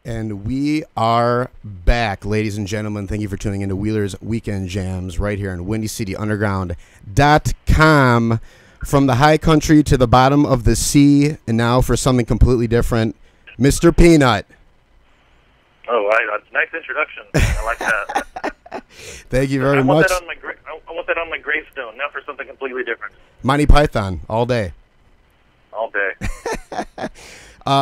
And we are back, ladies and gentlemen. Thank you for tuning into Wheeler's Weekend Jams right here on WindyCityUnderground.com. From the high country to the bottom of the sea, and now for something completely different, Mr. Pnut. Oh, that's a nice introduction. I like that. Thank you very much. I want that on my gravestone. Now for something completely different. Monty Python, all day. All day.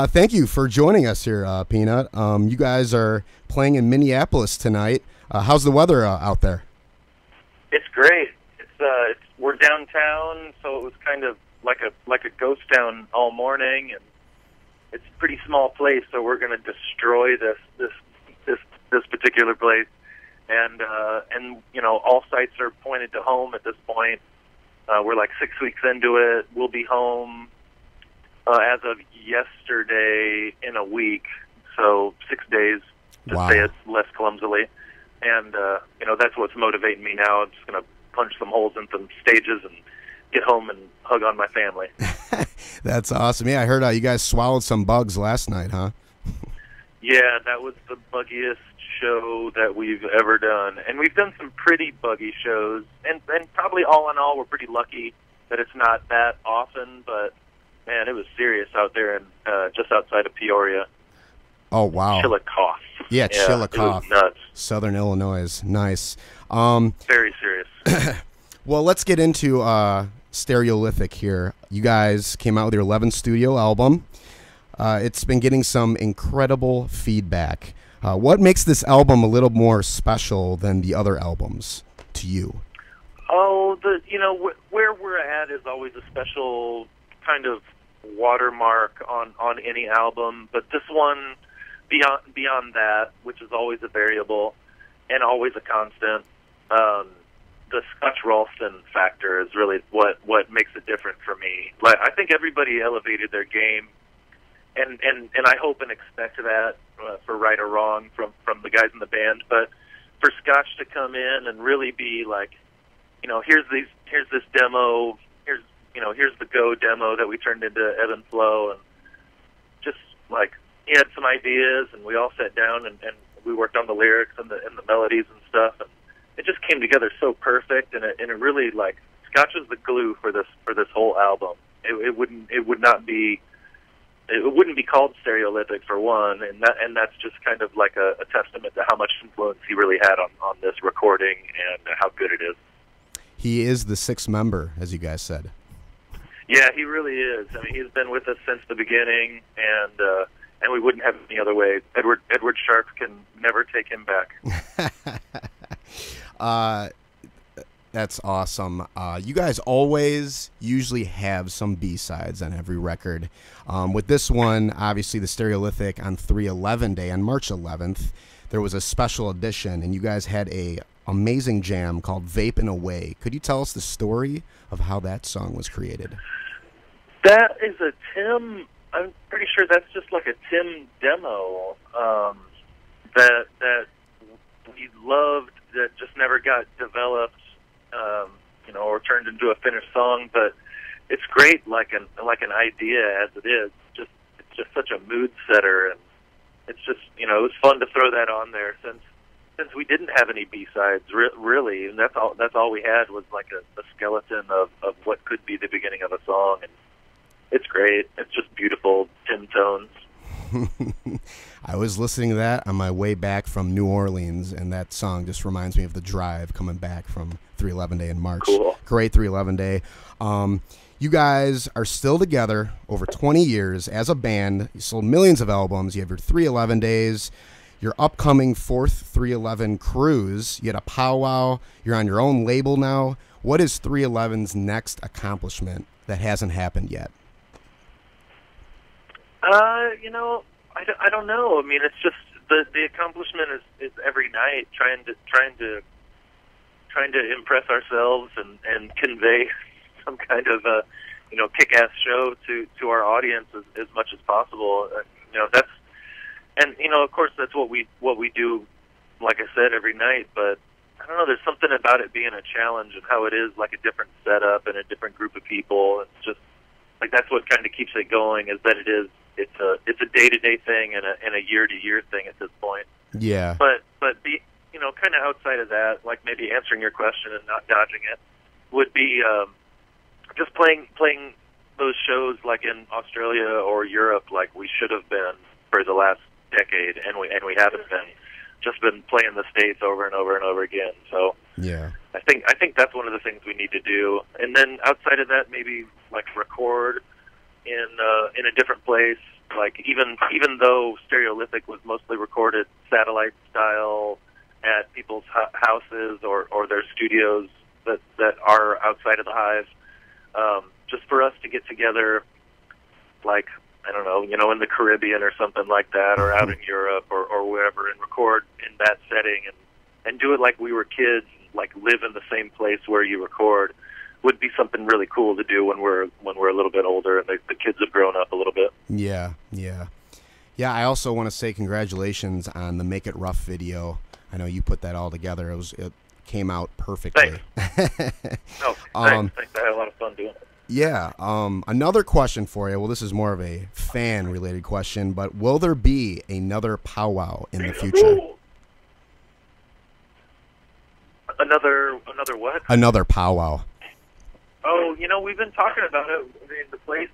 Thank you for joining us here, Pnut. You guys are playing in Minneapolis tonight. How's the weather out there? It's great. We're downtown, so it was kind of like a ghost town all morning, and it's a pretty small place. So we're going to destroy this particular place, and you know, all sights are pointed to home at this point. We're like 6 weeks into it. We'll be home as of yesterday in a week, so 6 days to say it less clumsily. And you know, that's what's motivating me now. I'm just going to punch some holes in some stages and get home and hug on my family. That's awesome. Yeah, I heard you guys swallowed some bugs last night, huh? Yeah, that was the buggiest show that we've ever done. And we've done some pretty buggy shows, and probably all in all, we're pretty lucky that it's not that often, but man, it was serious out there in just outside of Peoria. Oh, wow. Chillicothe. Yeah, Chillicothe. It was nuts. Southern Illinois. Nice. Very serious. Well, let's get into Stereolithic here. You guys came out with your 11th studio album. It's been getting some incredible feedback. What makes this album a little more special than the other albums to you? Oh, where we're at is always a special kind of watermark on any album, but this one, beyond that, which is always a variable and always a constant, the Scotch Ralston factor is really what makes it different for me. Like, I think everybody elevated their game, and I hope and expect that for right or wrong from the guys in the band. But for Scotch to come in and really be like, you know, here's this demo, here's the Go demo that we turned into Ebb and Flow, and just like he had some ideas, and we all sat down and we worked on the lyrics and the melodies and stuff, and it just came together so perfect, and it really, like, Scotch is the glue for this whole album. It wouldn't be called Stereolithic for one, and that's just kind of like a testament to how much influence he really had on this recording and how good it is. He is the sixth member, as you guys said. Yeah, he really is. I mean, he's been with us since the beginning, and we wouldn't have it any other way. Edward Sharp can never take him back. That's awesome. You guys always usually have some B-sides on every record. With this one, obviously the Stereolithic on 3/11 Day, on March 11th, there was a special edition, and you guys had a amazing jam called Vaping Away. Could you tell us the story of how that song was created? That is a Tim. I'm pretty sure that's just like a Tim demo that we loved, that just never got developed, or turned into a finished song. But it's great, like an idea as it is. It's just such a mood setter, and it's just, it was fun to throw that on there since we didn't have any B-sides really, and that's all we had was like a skeleton of what could be the beginning of a song, and it's great. It's just beautiful Tim tones. I was listening to that on my way back from New Orleans, and that song just reminds me of the drive coming back from 3/11 Day in March. Cool. Great 3/11 Day. You guys are still together over 20 years as a band. You sold millions of albums. You have your 3/11 Days, your upcoming fourth 3/11 cruise. You had a powwow. You're on your own label now. What is 3/11's next accomplishment that hasn't happened yet? I don't know. I mean, it's just the accomplishment is every night trying to impress ourselves and convey some kind of kick-ass show to our audience as much as possible. Of course that's what we do. Like I said, every night, but I don't know. There's something about it being a challenge and how it is like a different setup and a different group of people. It's just like that's what kind of keeps it going. Is that it is it's a day-to-day thing and a year-to-year thing at this point. Yeah. But kind of outside of that, like maybe answering your question and not dodging it, would be just playing those shows like in Australia or Europe, like we should have been for the last decade, and we haven't been. Just been playing the States over and over and over again. So yeah, I think that's one of the things we need to do. And then outside of that, maybe like record in a different place. Like even though Stereolithic was mostly recorded satellite style at people's houses or their studios that are outside of the hive, just for us to get together, like, I don't know, in the Caribbean or something like that, or out in Europe or wherever, and record in that setting and do it like we were kids, like live in the same place where you record, would be something really cool to do when we're a little bit older and the kids have grown up a little bit. Yeah. I also want to say congratulations on the Make It Rough video. I know you put that all together. It came out perfectly. Thanks. Thanks. I had a lot of fun doing it. Yeah. Another question for you. Well, this is more of a fan-related question, but will there be another powwow in the future? Another what? Another powwow. Oh, we've been talking about it. I mean, the place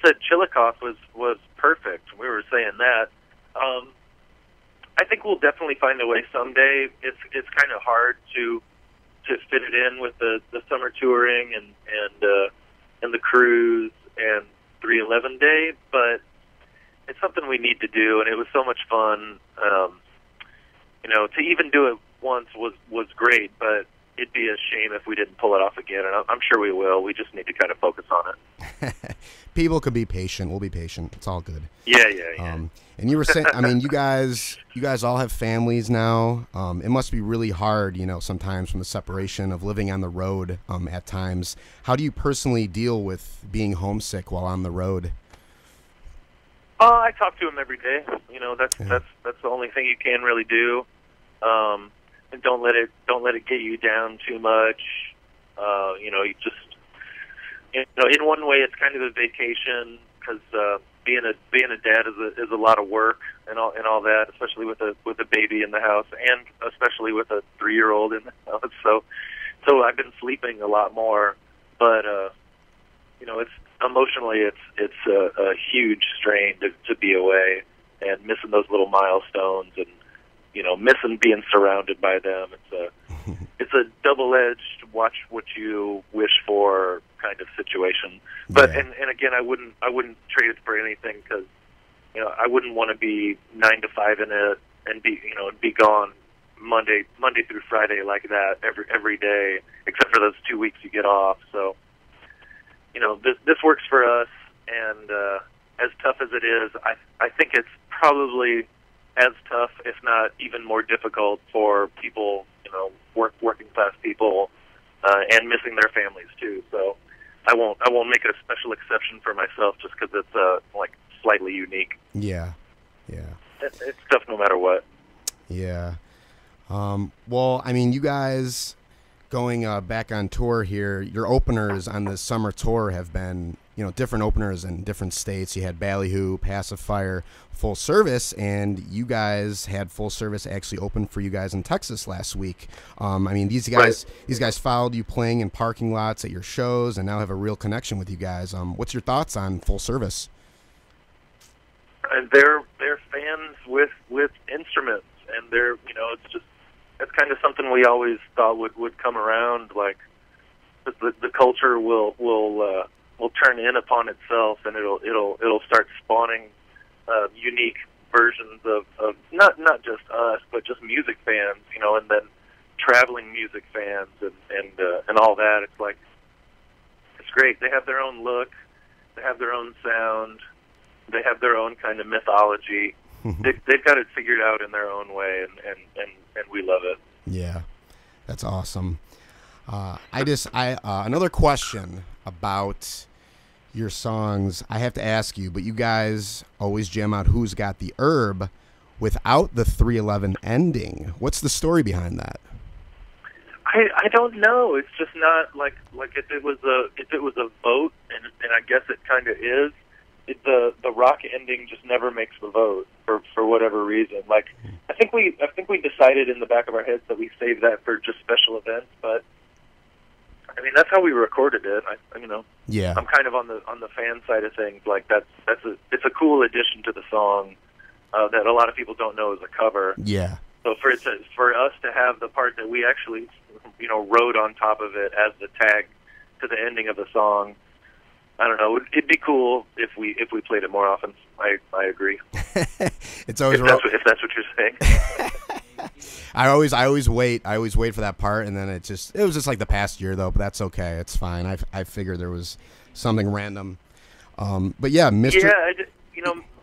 at Chillicothe was perfect. We were saying that. I think we'll definitely find a way someday. It's kind of hard to fit it in with the summer touring and the cruise and 311 day, but it's something we need to do, and it was so much fun. To even do it once was great, but it'd be a shame if we didn't pull it off again, and I'm sure we will. We just need to kind of focus on it. People could be patient. We'll be patient. It's all good. Yeah. And you were saying, I mean, you guys all have families now. It must be really hard, sometimes from the separation of living on the road at times. How do you personally deal with being homesick while on the road? I talk to him every day. That's the only thing you can really do. And don't let it get you down too much. You just, in one way it's kind of a vacation, because being a dad is a lot of work and all that, especially with a baby in the house, and especially with a 3-year-old in the house. So I've been sleeping a lot more, but it's emotionally it's a huge strain to be away and missing those little milestones and missing being surrounded by them. It's a double-edged watch what you wish for kind of situation. But Yeah. and again, I wouldn't trade it for anything, because I wouldn't want to be 9 to 5 in it and be gone Monday through Friday like that every day, except for those 2 weeks you get off. So this works for us, and as tough as it is, I think it's probably as tough, if not even more difficult, for people, working class people, and missing their families too. So I won't make a special exception for myself just because it's like slightly unique. Yeah. It's tough no matter what. Yeah. Well, I mean, you guys going back on tour here, your openers on this summer tour have been, different openers in different states. You had Ballyhoo, Pacifier, Full Service, and you guys had Full Service actually open for you guys in Texas last week. I mean, these guys followed you playing in parking lots at your shows and now have a real connection with you guys. What's your thoughts on Full Service? They're fans with instruments, and it's kind of something we always thought would come around. Like the culture will turn in upon itself, and it'll start spawning unique versions of not just us, but just music fans, and then traveling music fans and all that. It's like, it's great. They have their own look, they have their own sound, they have their own kind of mythology. They've got it figured out in their own way, and we love it. Yeah, that's awesome. Another question about your songs. I have to ask you, but you guys always jam out Who's Got the Herb without the 311 ending. What's the story behind that? I don't know. It's just not like if it was a vote, and I guess it kind of is. the rock ending just never makes the vote for whatever reason. Like, I think we decided in the back of our heads that we saved that for just special events, but I mean, that's how we recorded it. Yeah. I'm kind of on the fan side of things. Like, it's a cool addition to the song that a lot of people don't know is a cover. Yeah. So for us to have the part that we actually, wrote on top of it as the tag to the ending of the song, I don't know. It'd be cool if we played it more often. I agree. It's always if that's what you're saying. I always wait for that part, and then it was just like the past year though, but that's okay. It's fine. I figured there was something random. But yeah, Mr. Yeah,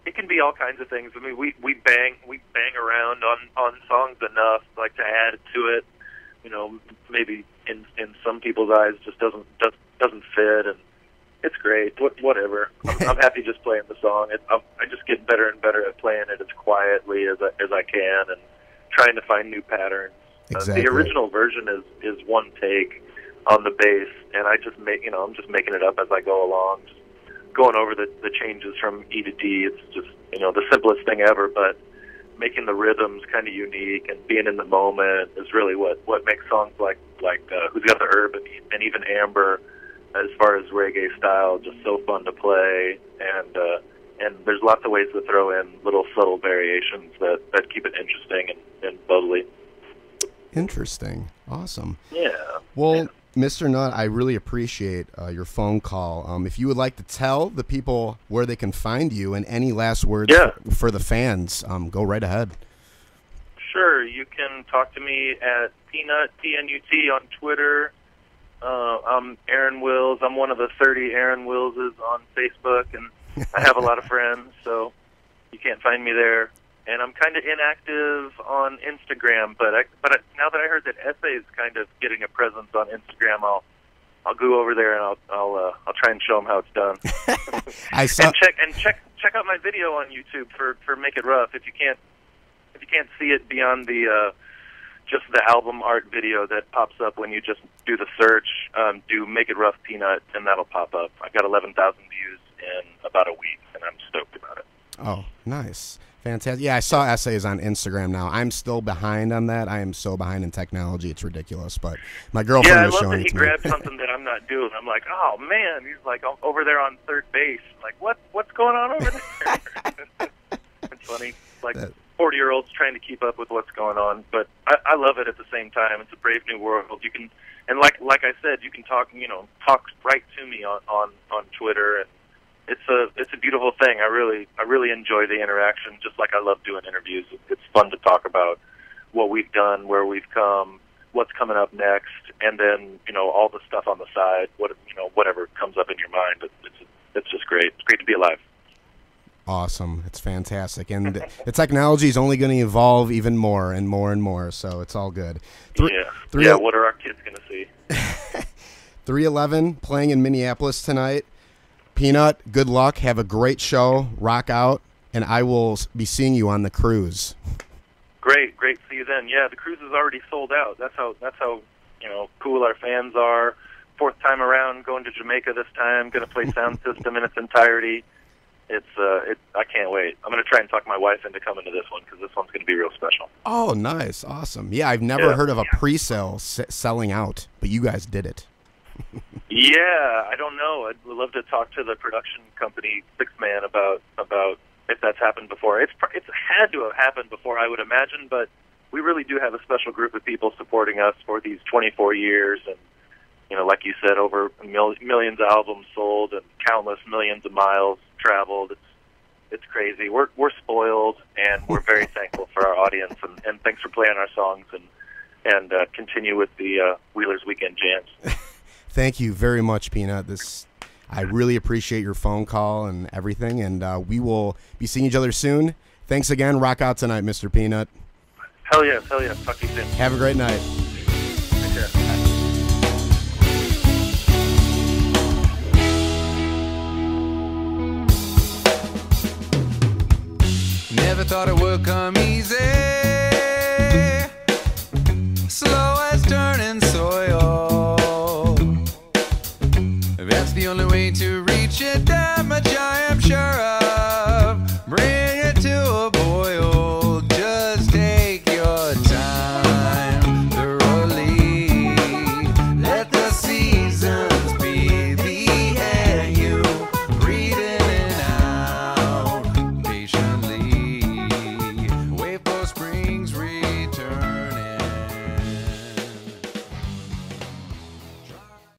it can be all kinds of things. I mean, we bang around on songs enough, like, to add to it. Maybe in some people's eyes just doesn't fit, and it's great. Whatever. I'm happy just playing the song. I just get better and better at playing it as quietly as I can, and trying to find new patterns. Exactly. The original version is one take on the bass, and I'm just making it up as I go along, just going over the changes from E to D. It's just the simplest thing ever, but making the rhythms kind of unique and being in the moment is really what makes songs like Who's Got the Herb and even Amber, as far as reggae style, just so fun to play. And there's lots of ways to throw in little subtle variations that keep it interesting and bubbly. Interesting. Awesome. Yeah. Well, yeah. Mr. Nutt, I really appreciate your phone call. If you would like to tell the people where they can find you and any last words for the fans, go right ahead. Sure. You can talk to me at Pnut, P-N-U-T, on Twitter. I'm Aaron Wills. I'm one of the 30 Aaron Willses on Facebook, and I have a lot of friends, so you can't find me there. And I'm kind of inactive on Instagram, but now that I heard that Essay is kind of getting a presence on Instagram, I'll go over there and I'll try and show them how it's done. and check out my video on YouTube for Make It Rough. If you can't see it beyond the just the album art video that pops up when you just do the search, do Make It Rough Pnut, and that'll pop up. I got 11,000 views in about a week, and I'm stoked about it. Oh, nice. Fantastic. Yeah, I saw Essays on Instagram now. I'm still behind on that. I am so behind in technology. It's ridiculous. But my girlfriend was showing it to me. Yeah, I love that he grabbed something that I'm not doing. I'm like, oh, man. He's like over there on third base. Like, what's going on over there? It's funny. Like 40-year-olds trying to keep up with what's going on. But I love it at the same time. It's a brave new world. You can, and like I said, you can talk right to me on Twitter, and it's a beautiful thing. I really enjoy the interaction, just like I love doing interviews. It's fun to talk about what we've done, where we've come, what's coming up next, and then all the stuff on the side. Whatever comes up in your mind. It's just great. It's great to be alive. Awesome. It's fantastic, and the technology is only going to evolve even more and more and more. So it's all good. What are our kids going to see? 311 playing in Minneapolis tonight. Pnut, good luck. Have a great show. Rock out. And I will be seeing you on the cruise. Great. See you then. Yeah, the cruise is already sold out. That's how cool our fans are. Fourth time around, going to Jamaica this time. Going to play Sound System in its entirety. I can't wait. I'm going to try and talk my wife into coming to this one because this one's going to be real special. Oh, nice. Awesome. Yeah, I've never heard of a pre-sale selling out, but you guys did it. Yeah, I don't know. I'd love to talk to the production company, Six Man, about if that's happened before. It's had to have happened before, I would imagine, but we really do have a special group of people supporting us for these 24 years, and like you said, over millions of albums sold and countless millions of miles traveled. It's crazy. We're spoiled, and we're very thankful for our audience, and thanks for playing our songs and continue with the Wheelers Weekend Jams. Thank you very much, Pnut. I really appreciate your phone call and everything, and we will be seeing each other soon. Thanks again. Rock out tonight, Mr. Pnut. Hell yeah. Talk to you soon. Have a great night. Take care. Never thought it would come easy. Slow as turning soil. That's the only way to reach it, damn much I am sure. sure of. Bring it to a boil. Just take your time thoroughly. Let the seasons be the air you breathe in and out patiently. Wait for spring's